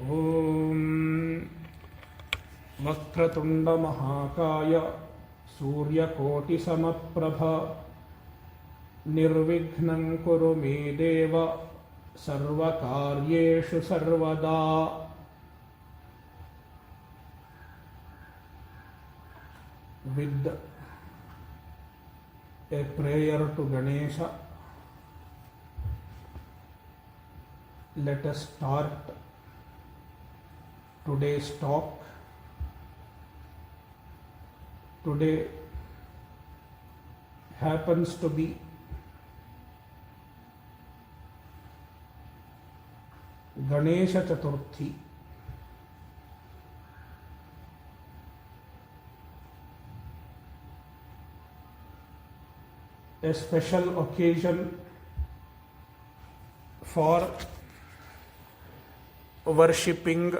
ॐ वक्रतुण्डमहाकाय सूर्यकोटिसमप्रभ निर्विघ्नं कुरु मे देव सर्वकार्येषु सर्वदा। With a prayer to Ganesha, let us start today's talk. Today happens to be Ganesh Chaturthi. A special occasion for worshipping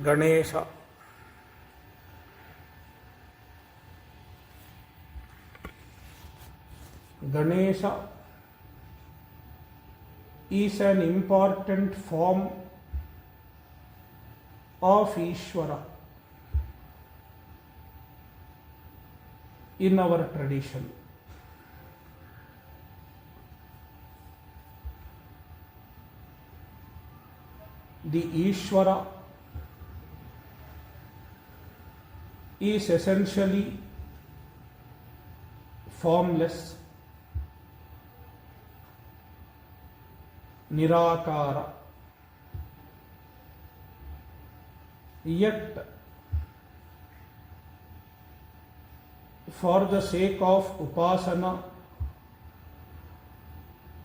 Ganesha. Ganesha is an important form of Ishvara in our tradition. The Ishvara is essentially formless, Nirakara. Yet, for the sake of Upasana,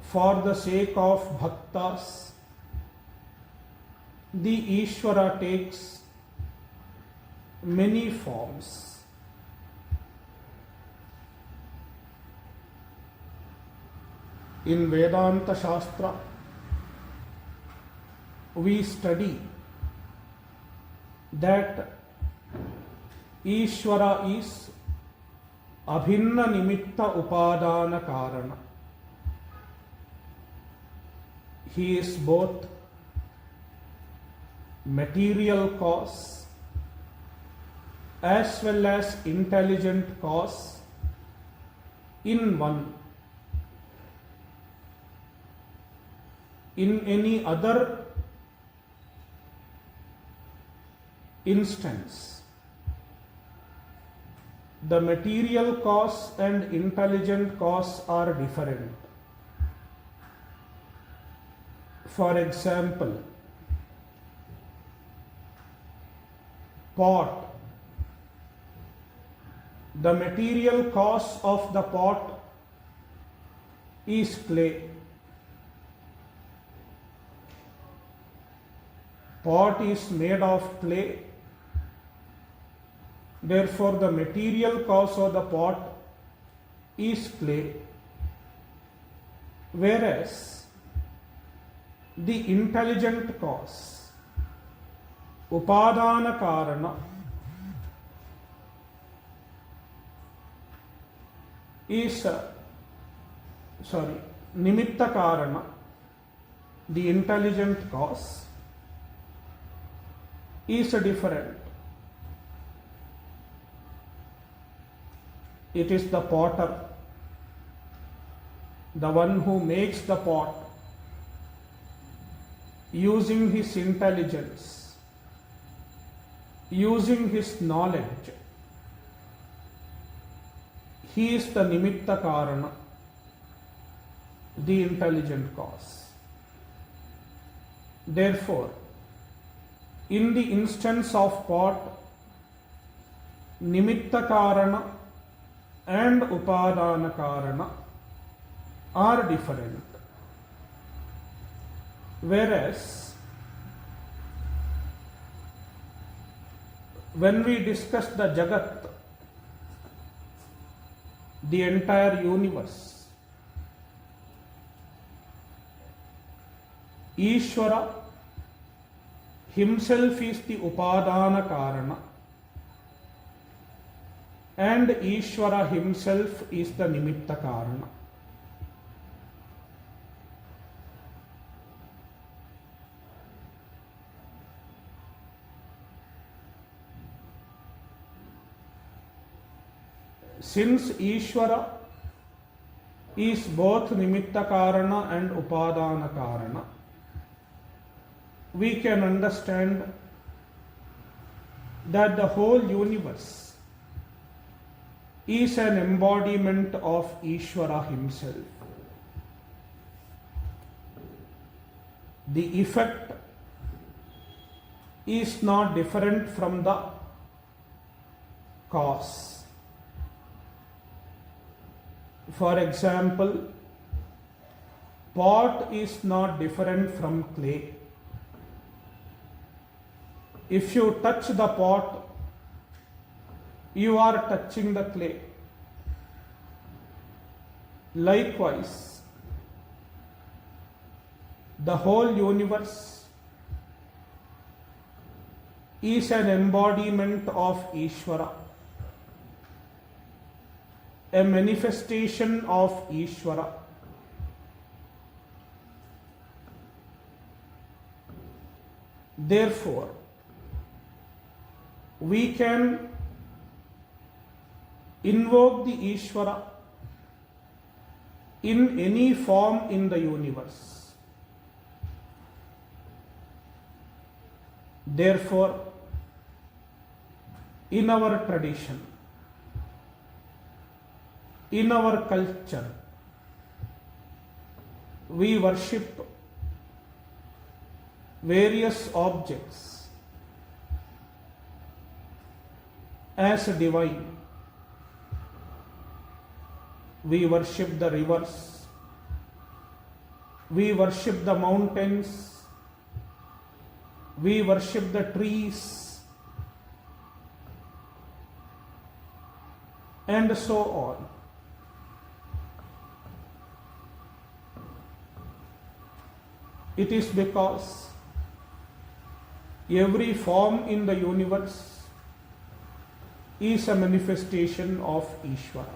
for the sake of Bhaktas, the Ishvara takes many forms. In Vedanta Shastra, we study that Ishvara is Abhinna Nimitta Upadana Karana. He is both material cause as well as intelligent cause in one. In any other instance, the material cause and intelligent cause are different. For example, pot. The material cause of the pot is clay. Pot is made of clay. Therefore, the material cause of the pot is clay. Whereas the intelligent cause, Upadana Karana, is Nimitta Karana, the intelligent cause, is different. It is the potter, the one who makes the pot, using his intelligence, using his knowledge. He is the Nimitta Karana, the intelligent cause. Therefore, in the instance of pot, Nimitta Karana and Upadana Karana are different. Whereas, when we discuss the Jagat, the entire universe, Ishvara himself is the Upadana Karana and Ishvara himself is the Nimitta Karana. Since Ishvara is both Nimitta Karana and Upadana Karana, we can understand that the whole universe is an embodiment of Ishvara himself. The effect is not different from the cause. For example, pot is not different from clay. If you touch the pot, you are touching the clay. Likewise, the whole universe is an embodiment of Ishvara, a manifestation of Ishvara. Therefore, we can invoke the Ishvara in any form in the universe. Therefore, in our tradition, in our culture, we worship various objects as divine. We worship the rivers, we worship the mountains, we worship the trees, and so on. It is because every form in the universe is a manifestation of Ishvara.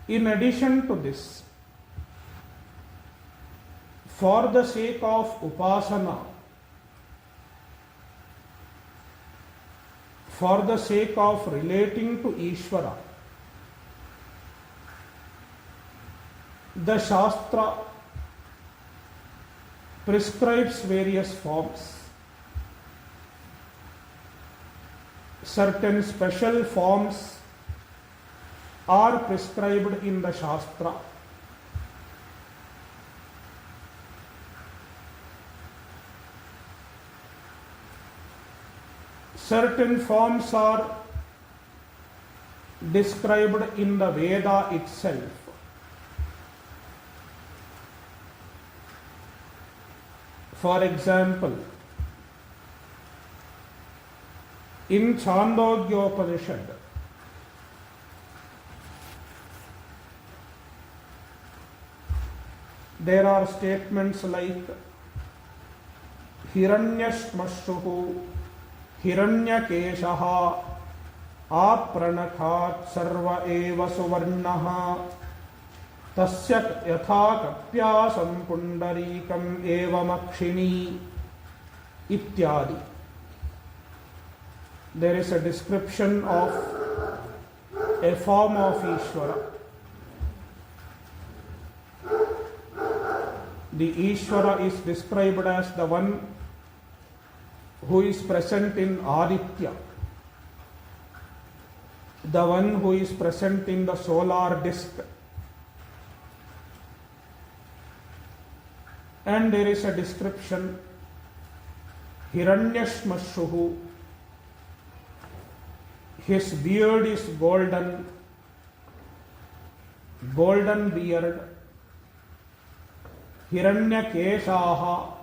In addition to this, for the sake of upasana, for the sake of relating to Ishvara, the Shastra prescribes various forms. Certain special forms are prescribed in the Shastra. Certain forms are described in the Veda itself. For example, in Chandogyopanishad, there are statements like Hiranyashmashuhu, Hiranyakeshaha, Apranakhat sarva eva suvarnaha, Tasya yatha kapyasam pundarikam eva makshini, ityadi. There is a description of a form of Ishvara. The Ishvara is described as the one who is present in Aditya, the one who is present in the solar disk. And there is a description, Hiranyashmashuhu, his beard is golden, golden beard. Hiranyakeshaha,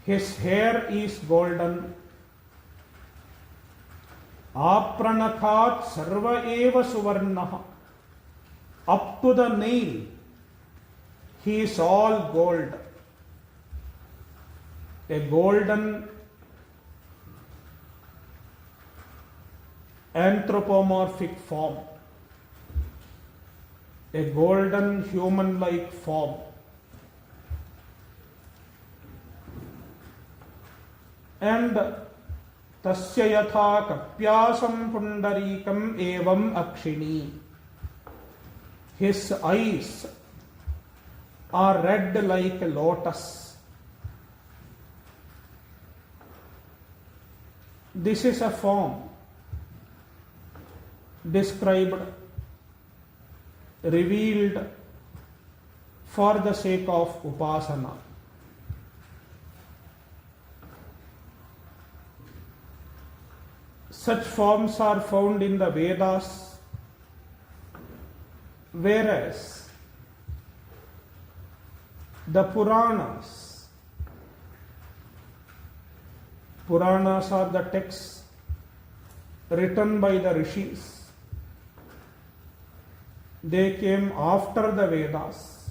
his hair is golden. Apranakhat sarva eva suvarnaha, up to the nail, he is all gold. A golden anthropomorphic form, a golden human-like form. And tasya yatha kapyasam pundarikam evam akshini. His eyes are red like a lotus. This is a form described, revealed for the sake of upasana. Such forms are found in the Vedas, whereas the Puranas are the texts written by the rishis. They came after the Vedas.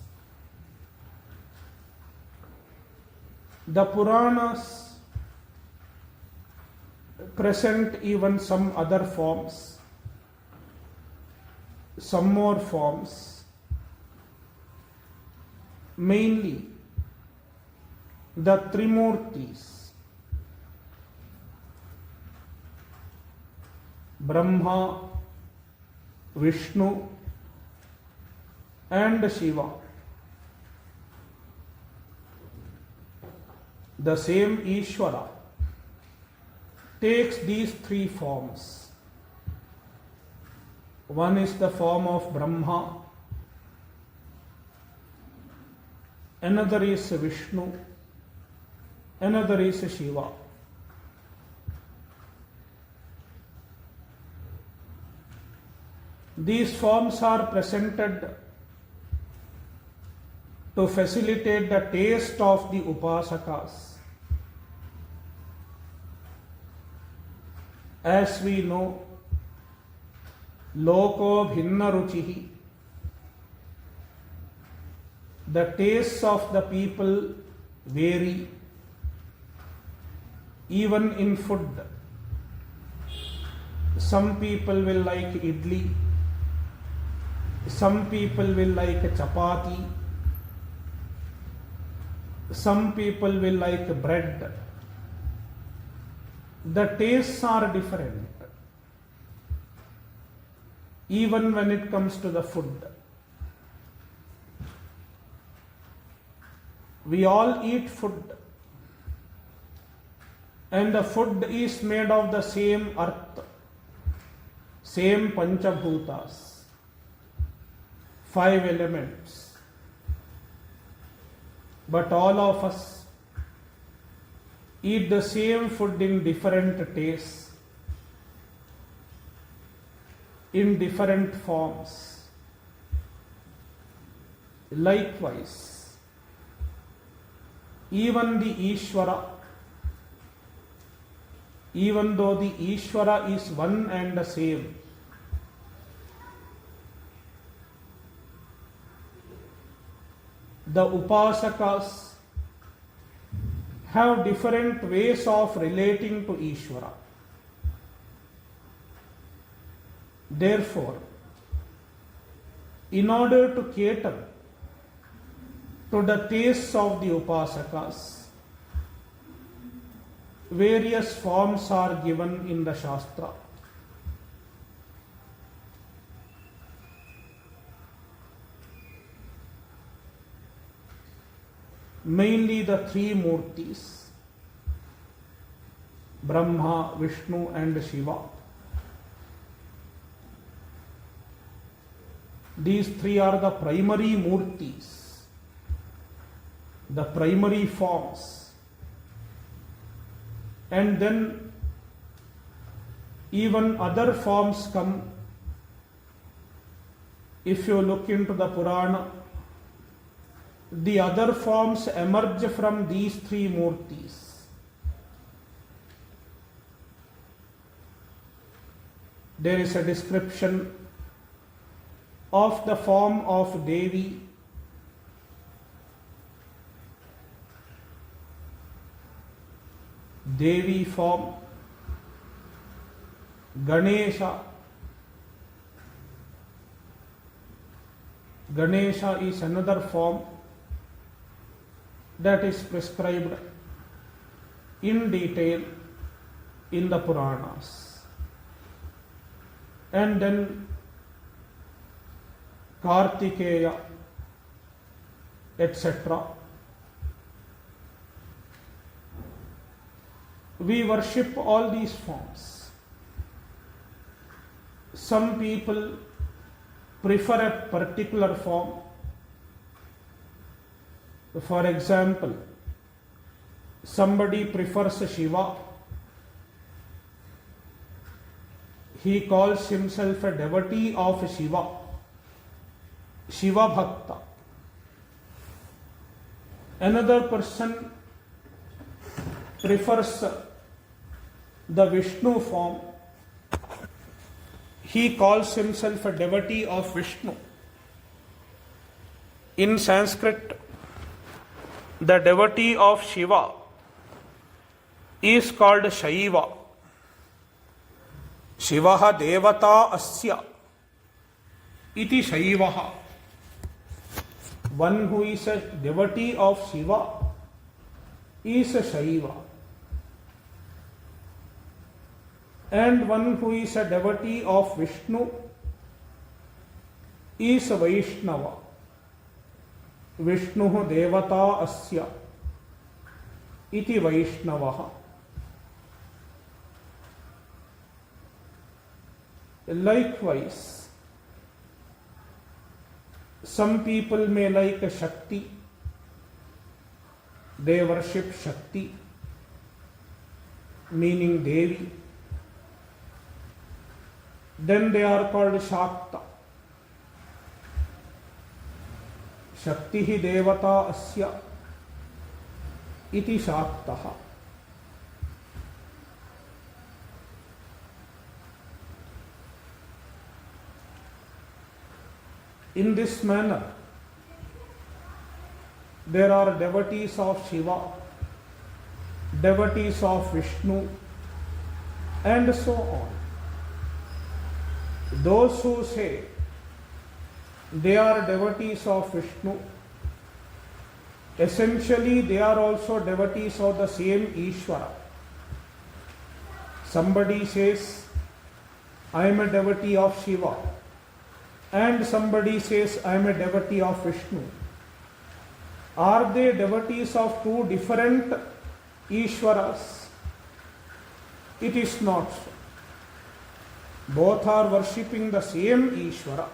The Puranas present even some other forms, some more forms, mainly the Trimurtis, Brahma, Vishnu and Shiva. The same Ishvara takes these three forms. One is the form of Brahma, another is Vishnu, another is Shiva. These forms are presented to facilitate the taste of the upasakas. As we know, loko bhinna ruchihi. The tastes of the people vary, even in food. Some people will like idli, some people will like chapati, some people will like bread. The tastes are different, even when it comes to the food. We all eat food, and the food is made of the same earth, same panchabhutas, 5 elements. But all of us eat the same food in different tastes, in different forms. Likewise, even the Ishvara, even though the Ishvara is one and the same, the upasakas have different ways of relating to Ishvara. Therefore, in order to cater to the tastes of the upasakas, various forms are given in the Shastra. Mainly the three Murtis, Brahma, Vishnu and Shiva. These three are the primary Murtis, the primary forms. And then even other forms come. If you look into the Purana, the other forms emerge from these three Murtis. There is a description of the form of Devi, Devi form, Ganesha. Ganesha is another form that is prescribed in detail in the Puranas. And then Kartikeya, etc. We worship all these forms. Some people prefer a particular form. For example, somebody prefers Shiva. He calls himself a devotee of Shiva, Shiva Bhakta. Another person prefers the Vishnu form. He calls himself a devotee of Vishnu. In Sanskrit, the devotee of Shiva is called Shaiva. Shivaha devata asya iti Shaivaha. One who is a devotee of Shiva is a Shaiva. And one who is a devotee of Vishnu is a Vaishnava. Vishnuhu devata asya iti Vaishnavaha. Likewise, some people may like a Shakti. They worship Shakti, meaning Devi. Then they are called Shakta. Shakti hi devata asya iti Shaktaha. In this manner, there are devotees of Shiva, devotees of Vishnu, and so on. Those who say they are devotees of Vishnu, essentially they are also devotees of the same Ishvara. Somebody says, I am a devotee of Shiva, and somebody says, I am a devotee of Vishnu. Are they devotees of two different Ishvaras? It is not so. Both are worshipping the same Ishvara.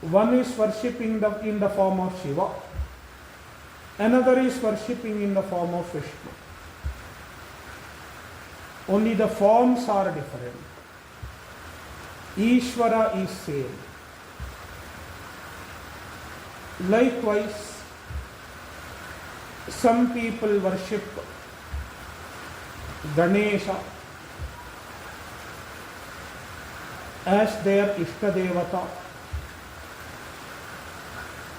One is worshipping in the form of Shiva, another is worshipping in the form of Vishnu. Only the forms are different. Ishvara is same. Likewise, some people worship Ganesha as their Ishtadevata,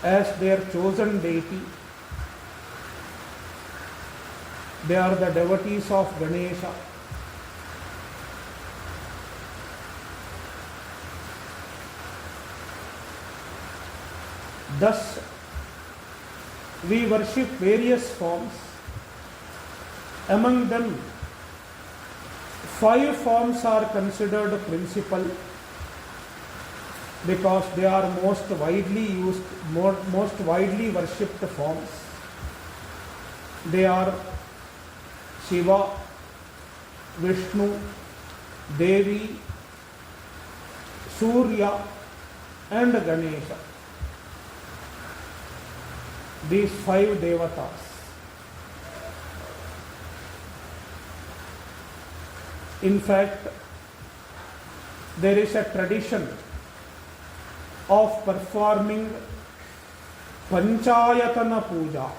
as their chosen deity. They are the devotees of Ganesha. Thus, we worship various forms. Among them, 5 forms are considered principal because they are most widely used, most widely worshipped forms. They are Shiva, Vishnu, Devi, Surya, and Ganesha. These 5 devatas. In fact, there is a tradition of performing Panchayatana Puja.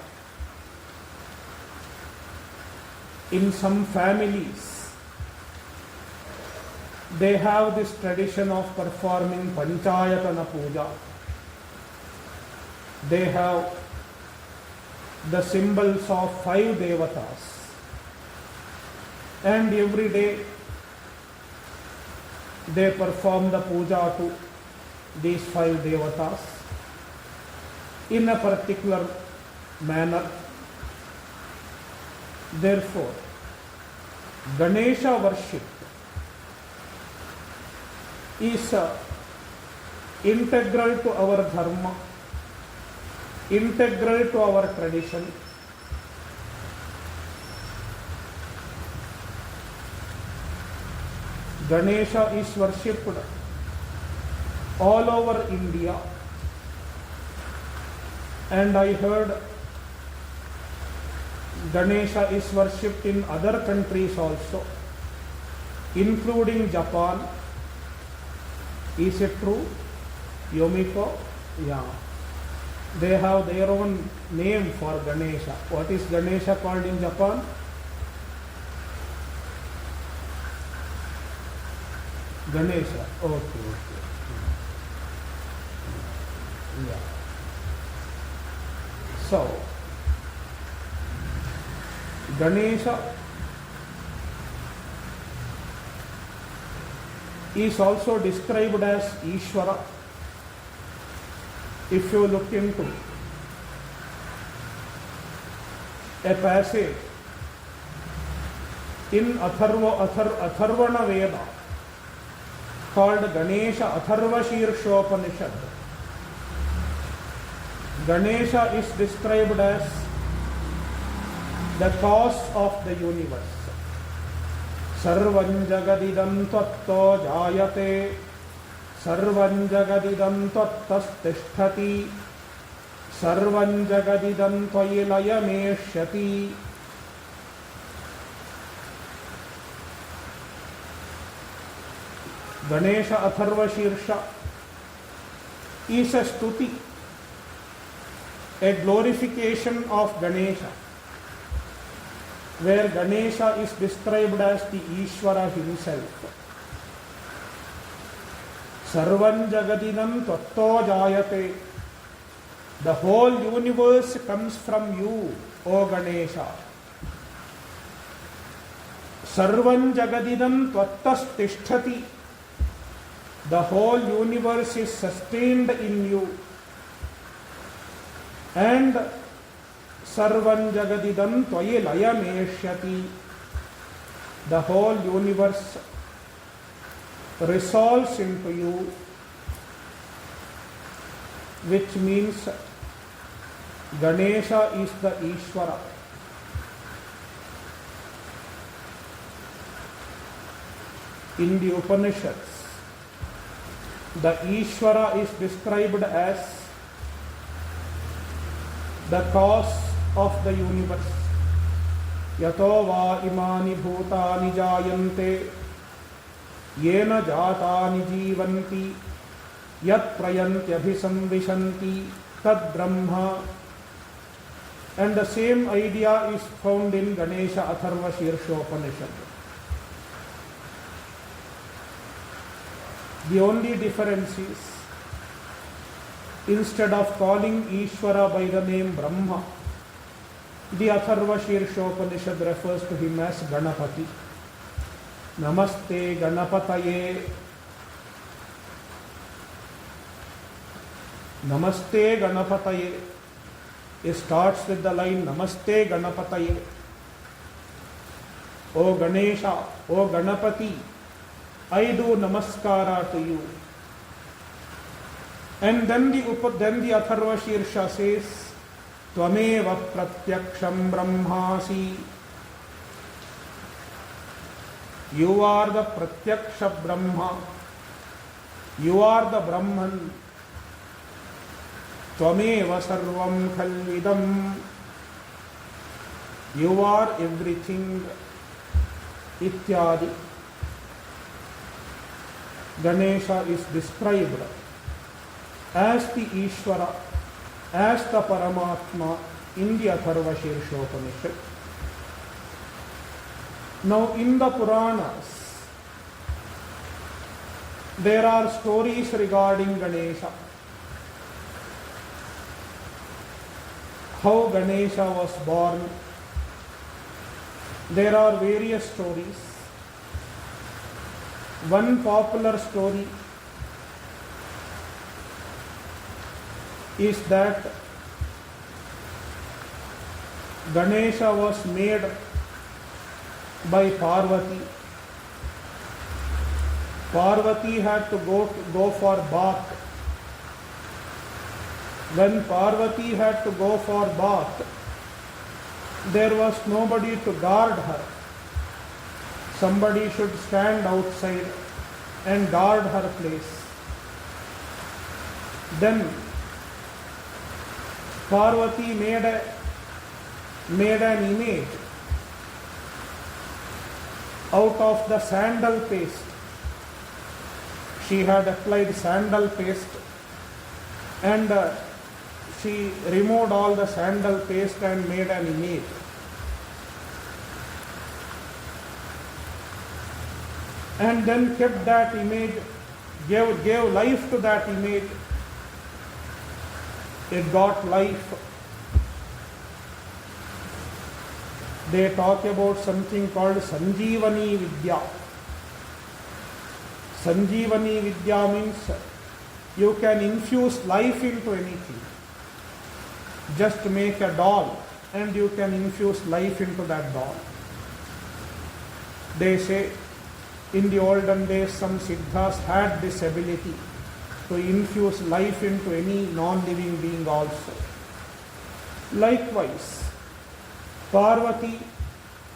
In some families, they have this tradition of performing Panchayatana Puja. They have the symbols of 5 devatas, and every day they perform the puja to these 5 devatas in a particular manner. Therefore, Ganesha worship is integral to our dharma, integral to our tradition. Ganesha is worshipped all over India, and I heard Ganesha is worshipped in other countries also, including Japan. Is it true, Yomiko? Yeah. They have their own name for Ganesha. What is Ganesha called in Japan? Ganesha. Okay. Yeah. So, Ganesha is also described as Ishvara. If you look into a passage in Atharvana Veda called Ganesha Atharva Shirshopanishad, Ganesha is described as the cause of the universe. Sarvam jagadidam tatto jayate, sarvam jagadidam tattastisthati, sarvam jagadidam tvayilayameshyati. Ganesha Atharva Shirsha is a stuti, a glorification of Ganesha, where Ganesha is described as the Ishvara himself. Sarvam jagadinam tatto jayate. The whole universe comes from you, O Ganesha. Sarvam jagadinam tattastisthati. The whole universe is sustained in you. And Sarvam jagadidam tvayi layameshyati. The whole universe resolves into you, which means Ganesha is the Ishvara. In the Upanishads, the Ishvara is described as the cause of the universe. Yato va imani bhutani jayante, yena jatani jivanti, yat prayantyabhisamvishanti, tad brahma. And the same idea is found in Ganesha Atharva Shirshopanishad. The only difference is, instead of calling Ishvara by the name Brahma, the Atharva Shirshopanishad refers to him as Ganapati. Namaste Ganapataye. Namaste Ganapataye. It starts with the line Namaste Ganapataye. O Ganesha, O Ganapati, I do namaskara to you. And then the Atharva Shirsha says, Tvameva pratyaksham brahmasi. You are the pratyaksha Brahma. You are the Brahman. Tvameva sarvam khalvidam. You are everything. Ityadi. Ganesha is described as the Ishvara, as the Paramatma in the Atharva Shirshopanishad. Now in the Puranas, there are stories regarding Ganesha. How Ganesha was born. There are various stories. One popular story is that Ganesha was made by Parvati. Parvati had to go for bath. When Parvati had to go for bath, there was nobody to guard her. Somebody should stand outside and guard her place. Then Parvati made an image out of the sandal paste. She had applied sandal paste and she removed all the sandal paste and made an image. And then kept that image, gave life to that image. It got life. They talk about something called Sanjeevani Vidya. Sanjeevani Vidya means you can infuse life into anything. Just make a doll and you can infuse life into that doll. They say in the olden days some Siddhas had this ability to infuse life into any non-living being also. Likewise, Parvati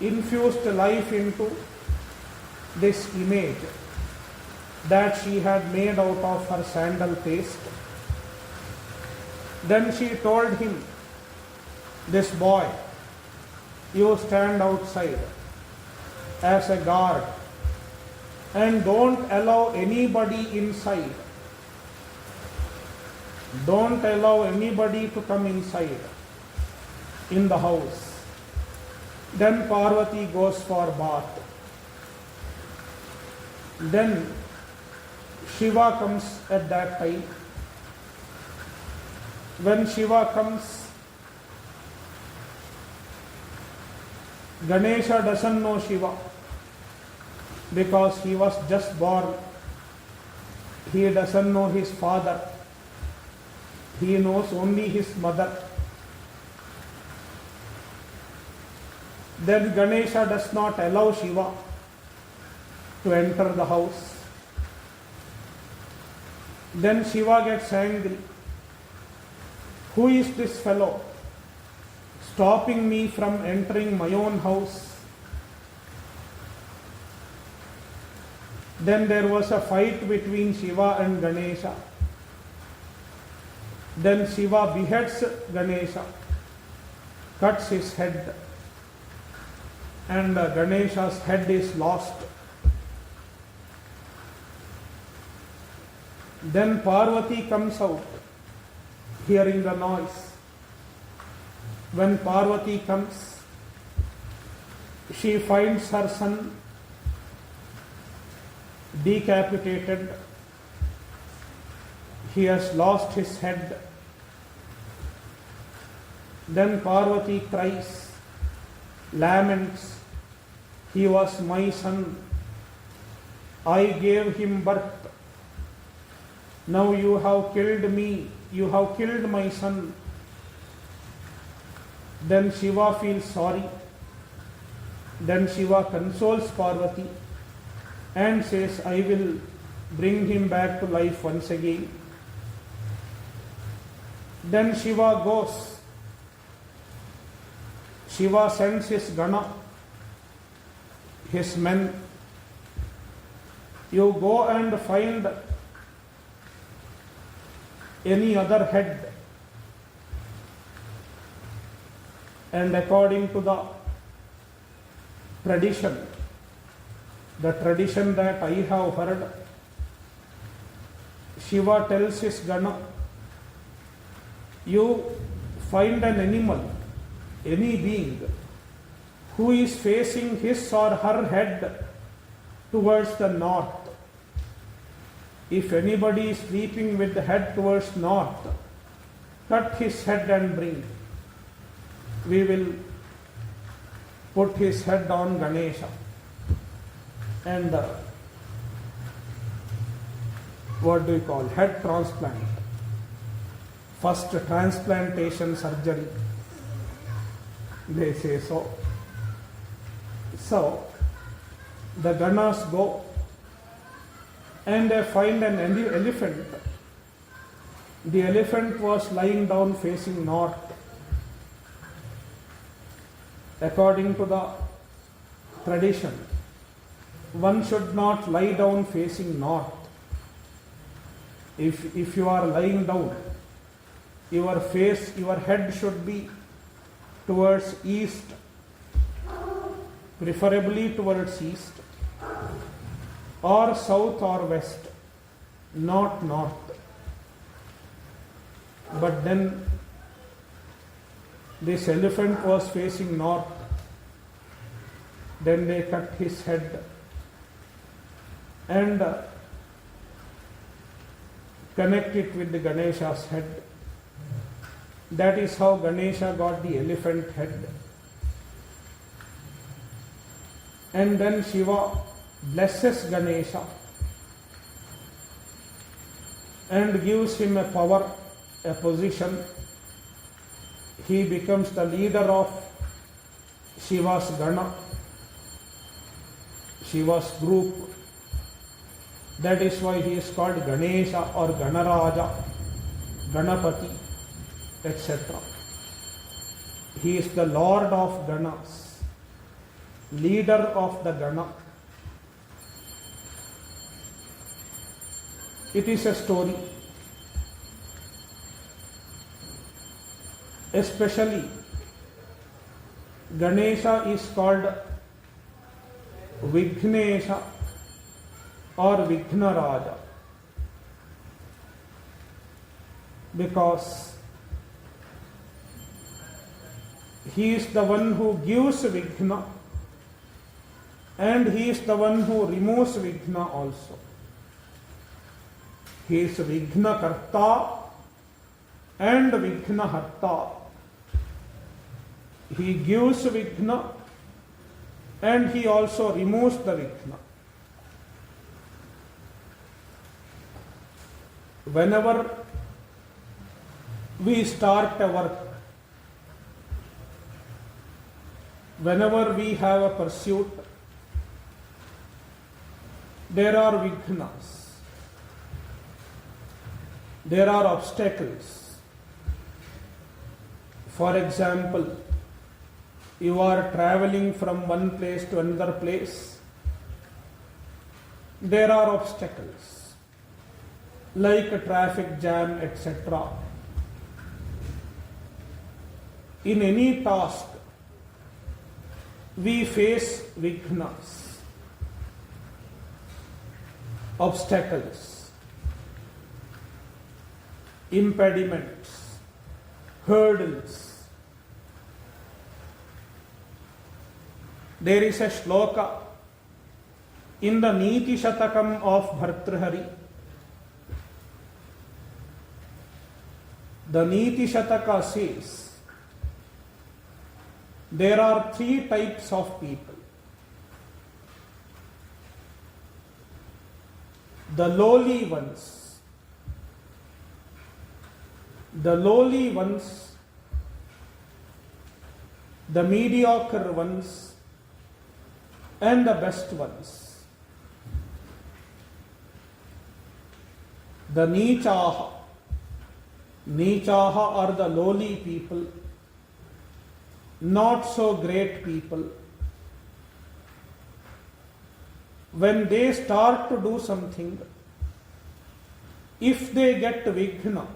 infused life into this image that she had made out of her sandal paste. Then she told him, this boy, you stand outside as a guard and don't allow anybody inside. Don't allow anybody to come inside in the house. Then Parvati goes for bath. Then Shiva comes at that time. When Shiva comes, Ganesha doesn't know Shiva because he was just born. He doesn't know his father. He knows only his mother. Then Ganesha does not allow Shiva to enter the house. Then Shiva gets angry. Who is this fellow stopping me from entering my own house? Then there was a fight between Shiva and Ganesha. Then Shiva beheads Ganesha, cuts his head, and Ganesha's head is lost. Then Parvati comes out, hearing the noise. When Parvati comes, she finds her son decapitated. He has lost his head. Then Parvati cries, laments, he was my son. I gave him birth. Now you have killed me. You have killed my son. Then Shiva feels sorry. Then Shiva consoles Parvati and says, I will bring him back to life once again. Then Shiva goes. Shiva sends his Gana, his men. You go and find any other head, and according to the tradition that I have heard, Shiva tells his Gana, you find an animal, any being, who is facing his or her head towards the north. If anybody is sleeping with the head towards north, cut his head and bring. We will put his head on Ganesha and head transplant. First transplantation surgery, they say so. So, The Ganas go and they find an elephant. The elephant was lying down facing north. According to the tradition, one should not lie down facing north. If you are lying down, your head should be towards east, preferably towards east, or south or west, not north. But then this elephant was facing north. Then they cut his head and connect it with the Ganesha's head. That is how Ganesha got the elephant head. And then Shiva blesses Ganesha and gives him a power, a position. He becomes the leader of Shiva's Gana, Shiva's group. That is why he is called Ganesha or Ganaraja, Ganapati, etc. He is the Lord of Ganas, leader of the Gana. It is a story. Especially, Ganesha is called Vignesha or Vignaraja because he is the one who gives Vigna and he is the one who removes Vigna also. He is Vigna Karta and Vigna Harta. He gives Vigna and he also removes the Vigna. Whenever we start a work, whenever we have a pursuit, there are Vignas, there are obstacles. For example, you are traveling from one place to another place. There are obstacles like a traffic jam, etc. In any task, we face vignas, obstacles, impediments, hurdles. There is a shloka in the Niti Shatakam of Bhartrhari. The Niti Shataka says there are three types of people. The lowly ones, the mediocre ones, and the best ones. The Nichaha are the lowly people, not so great people. When they start to do something, if they get Vigna,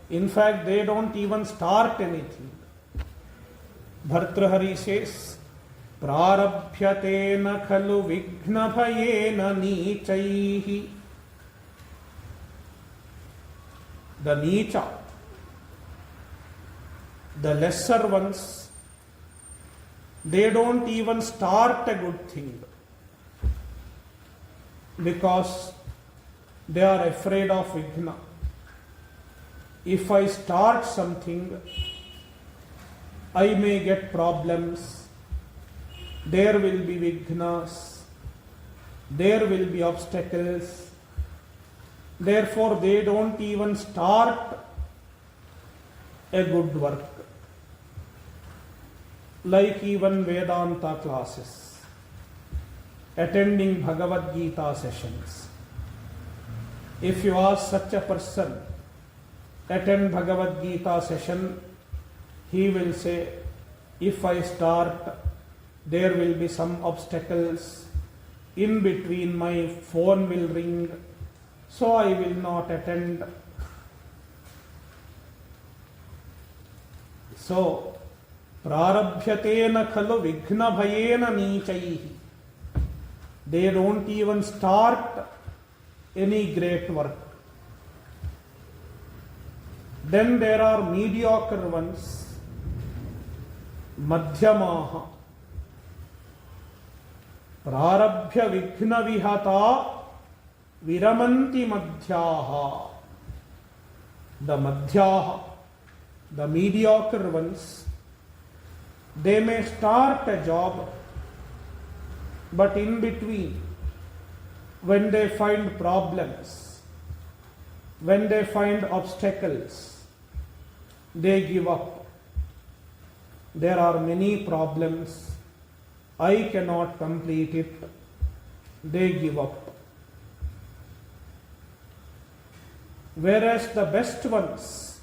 in fact they don't even start anything. Bhartrhari says, Prarabhyatena khalu vigna bhayena nichaihi. The Nicha, the lesser ones, they don't even start a good thing because they are afraid of Vigna. If I start something, I may get problems. There will be Vignas, there will be obstacles. Therefore, they don't even start a good work. like even Vedanta classes, attending Bhagavad Gita sessions. If you ask such a person, attend Bhagavad Gita session, he will say, if I start, there will be some obstacles. In between, my phone will ring, so I will not attend. So, prarabhyatena khalu vighna bhayena nichaihi. They don't even start any great work. Then there are mediocre ones, madhyamaha. Prarabhya vighna vihata viramanti madhyaha. The madhyaha, the mediocre ones, they may start a job, but in between, when they find problems, when they find obstacles, they give up. There are many problems, I cannot complete it, they give up. Whereas the best ones,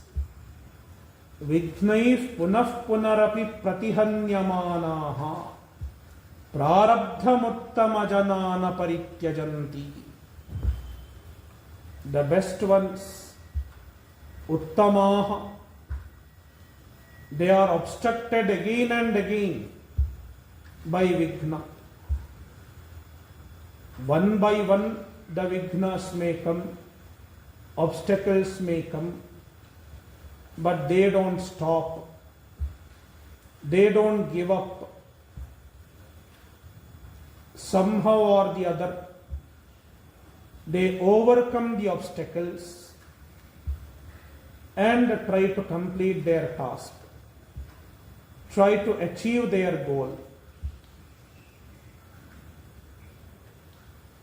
vignaif punah punarapi pratihanyamanaha prarabdhamuttama janana parityajanti. The best ones, uttamaha, they are obstructed again and again by Vighna. One by one the Vignas may come, obstacles may come, but they don't stop. They don't give up. Somehow or the other, they overcome the obstacles and try to complete their task, try to achieve their goal.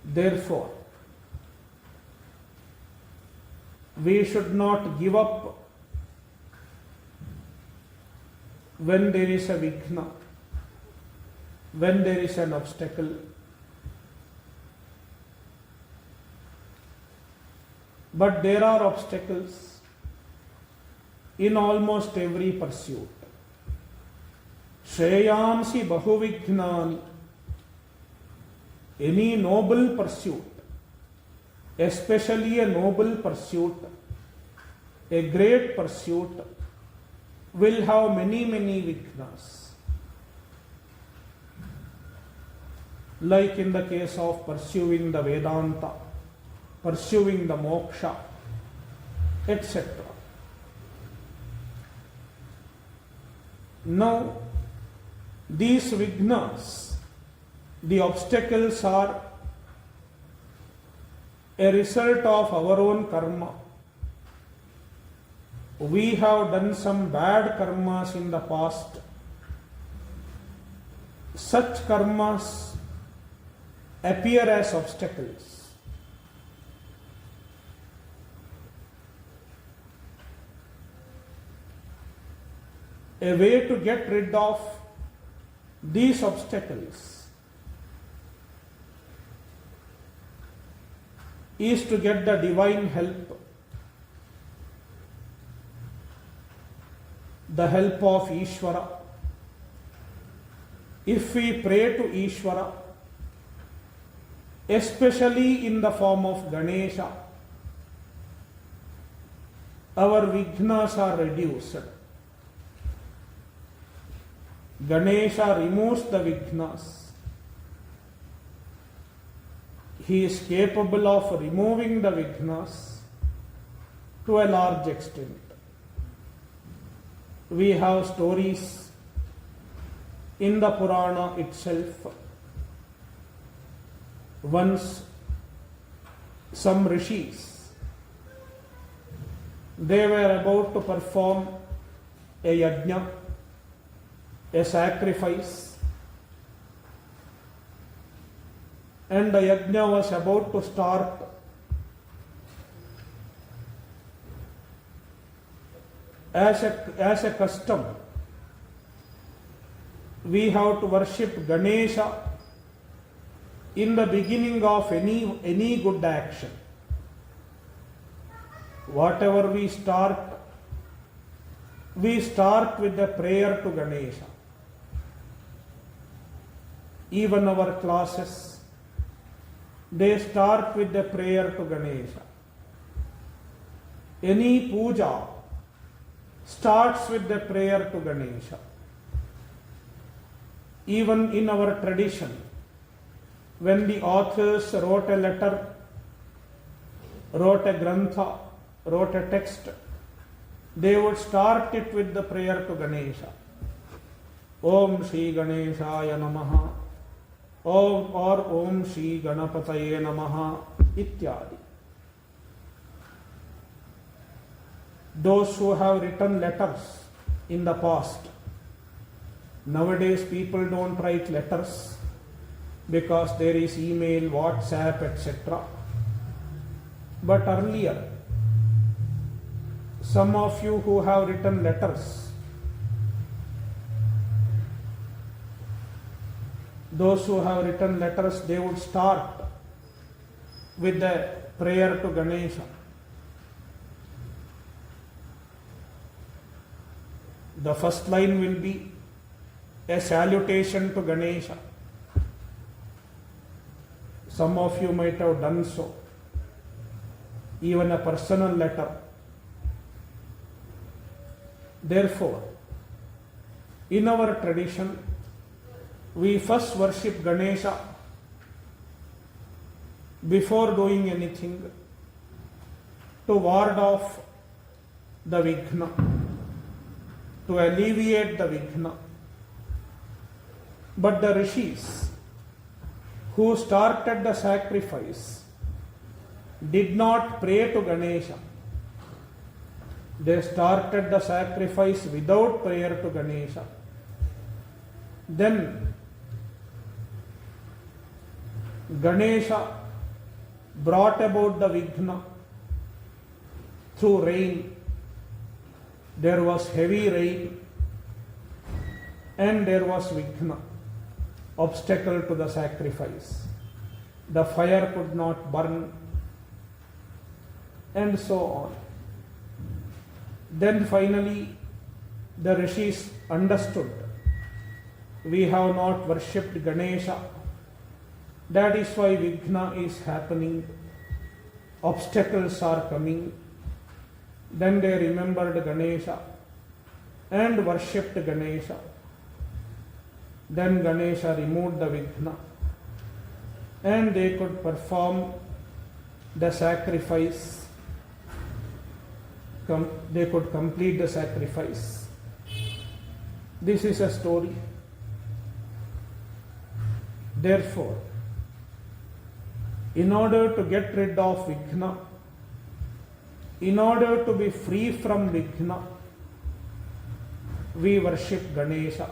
Therefore, we should not give up when there is a Vighna, when there is an obstacle. But there are obstacles in almost every pursuit. Shreyansi bahuvighnani. Any noble pursuit, especially a noble pursuit, a great pursuit, will have many Vighnas. Like in the case of pursuing the Vedanta, pursuing the moksha, etc. Now, these Vighnas, the obstacles are a result of our own karma. We have done some bad karmas in the past. Such karmas appear as obstacles. A way to get rid of these obstacles is to get the divine help, the help of Ishvara. If we pray to Ishvara, especially in the form of Ganesha, our Vighnas are reduced. Ganesha removes the Vighnas. He is capable of removing the Vighnas to a large extent. We have stories in the Purana itself. Once some rishis, they were about to perform a yajna, a sacrifice, and the yajna was about to start. As a custom, we have to worship Ganesha in the beginning of any good action. Whatever we start with the prayer to Ganesha. Even our classes, they start with the prayer to Ganesha. Any puja starts with the prayer to Ganesha. Even in our tradition, when the authors wrote a letter, wrote a grantha, wrote a text, they would start it with the prayer to Ganesha. Om Shri Ganeshaya Namaha, Om Shri Ganapataye Namaha, ityadi. Those who have written letters in the past, nowadays people don't write letters because there is email, WhatsApp, etc. But earlier, some of you who have written letters, those who have written letters, they would start with the prayer to Ganesha. The first line will be a salutation to Ganesha. Some of you might have done so. Even a personal letter. Therefore, in our tradition, we first worship Ganesha before doing anything to ward off the Vighna, to alleviate the Vighna. But the rishis who started the sacrifice did not pray to Ganesha. They started the sacrifice without prayer to Ganesha. Then Ganesha brought about the Vighna through rain. There was heavy rain and there was Vighna, obstacle to the sacrifice. The fire could not burn and so on. Then finally the rishis understood, we have not worshipped Ganesha. That is why Vighna is happening. Obstacles are coming. Then they remembered Ganesha and worshipped Ganesha. Then Ganesha removed the Vighna and they could perform the sacrifice. They could complete the sacrifice. This is a story. Therefore, in order to get rid of Vighna, in order to be free from Vighna, we worship Ganesha.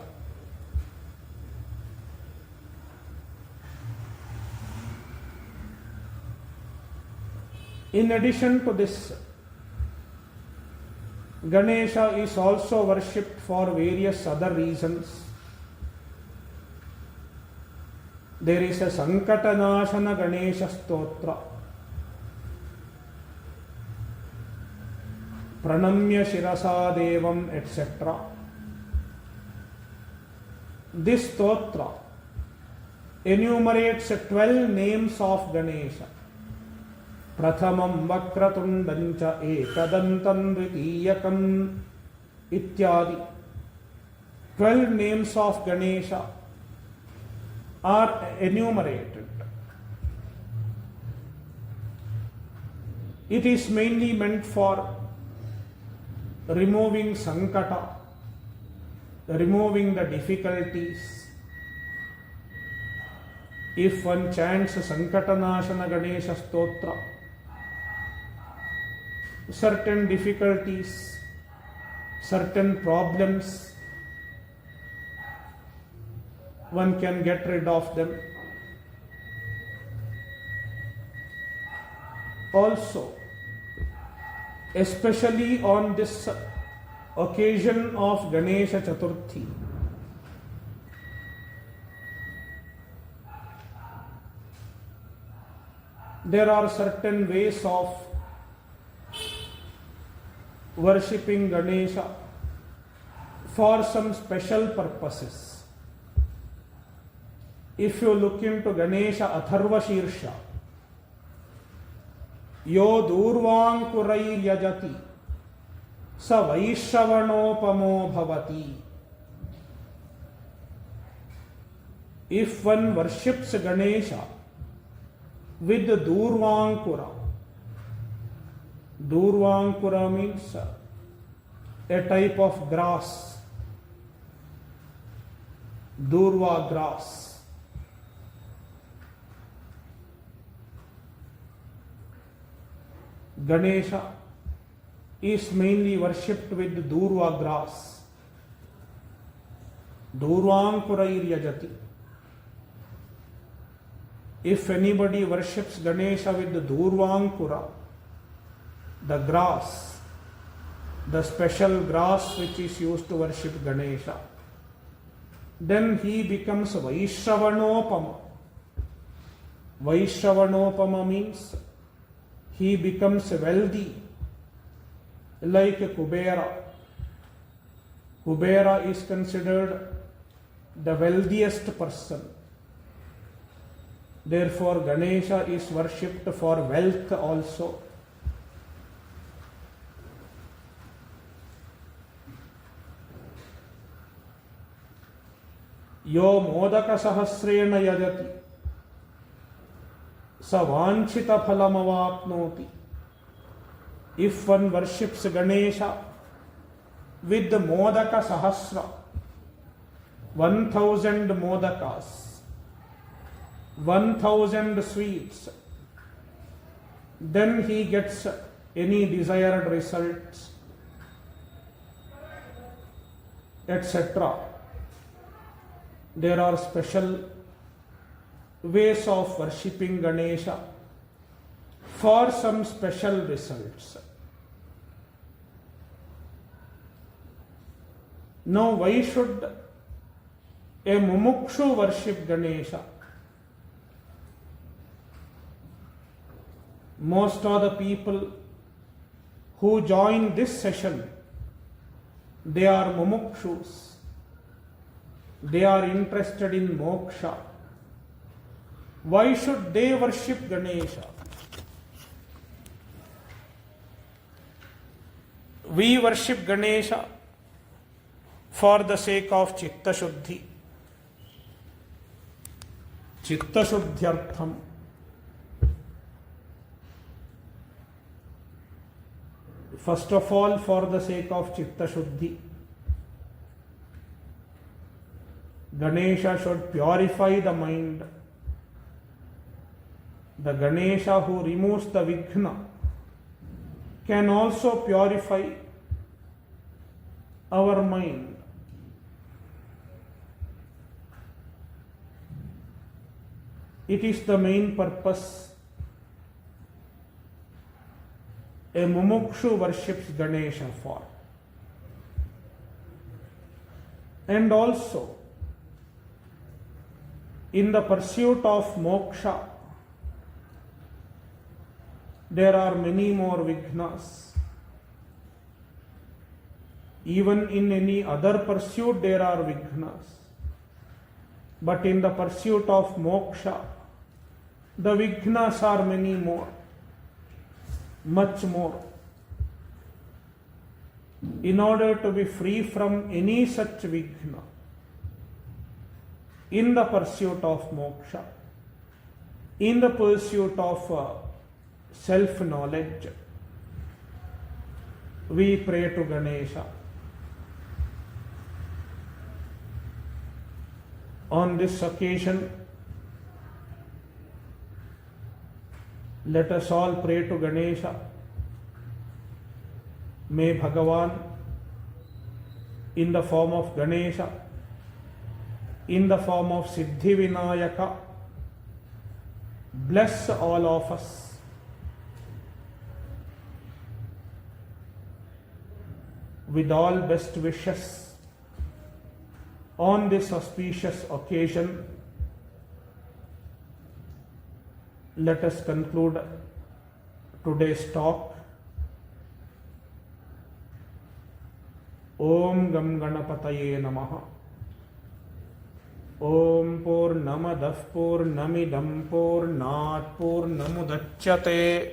In addition to this, Ganesha is also worshipped for various other reasons. There is a Sankatanashana Ganesha Stotra, Pranamya Shirasa Devam, etc. This stotra enumerates 12 names of Ganesha. Prathamam Vakratundancha Ekadantam Dvitiyakam ityadi. 12 names of Ganesha are enumerated. It is mainly meant for removing Sankata, removing the difficulties. If one chants Sankatanashana Ganesha Stotra, certain difficulties, certain problems, one can get rid of them. Also, especially on this occasion of Ganesh Chaturthi, there are certain ways of worshipping Ganesha for some special purposes. If you look into Ganesha Atharva Shirsha, Yo Durvankurai Yajati Sa Vaishravanopamo Bhavati. If one worships Ganesha with Durvankura, Durvankura means a type of grass, Durva grass. Ganesha is mainly worshipped with Durva grass. Durvankurair yajati. If anybody worships Ganesha with the Durvankura, the grass, the special grass which is used to worship Ganesha, then he becomes Vaishravanopama. Vaishravanopama means he becomes wealthy, like Kubera. Kubera is considered the wealthiest person. Therefore, Ganesha is worshipped for wealth also. Yo modaka sahasrena yajati sa vanchita phalamavapnoti. If one worships Ganesha with the modaka sahasra, 1000 modakas, 1000 sweets, then he gets any desired results, etc. There are special ways of worshipping Ganesha for some special results. Now, why should a mumukshu worship Ganesha? Most of the people who join this session, they are mumukshus. They are interested in moksha. Why should they worship Ganesha? We worship Ganesha for the sake of Chitta Shuddhi. Chitta Shuddhyartham. First of all, for the sake of Chitta Shuddhi. Ganesha should purify the mind. The Ganesha who removes the Vighna can also purify our mind. It is the main purpose a mumukshu worships Ganesha for. And also, in the pursuit of moksha, there are many more Vighnas. Even in any other pursuit, there are Vighnas. But in the pursuit of moksha, the Vighnas are many more, much more. In order to be free from any such Vighna, in the pursuit of moksha, in the pursuit of self-knowledge, we pray to Ganesha. On this occasion, let us all pray to Ganesha. May Bhagavan, in the form of Ganesha, in the form of Siddhi Vinayaka, bless all of us. With all best wishes on this auspicious occasion, let us conclude today's talk. Om Gam Ganapataye Namaha. Om Purnamadah Purnamidam Purnat Purnamudachyate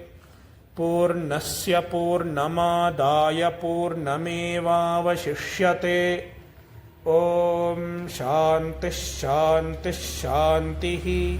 Purnasya Purnamadaya Purnamevavashishyate. Om Shanti Shanti Shantihi.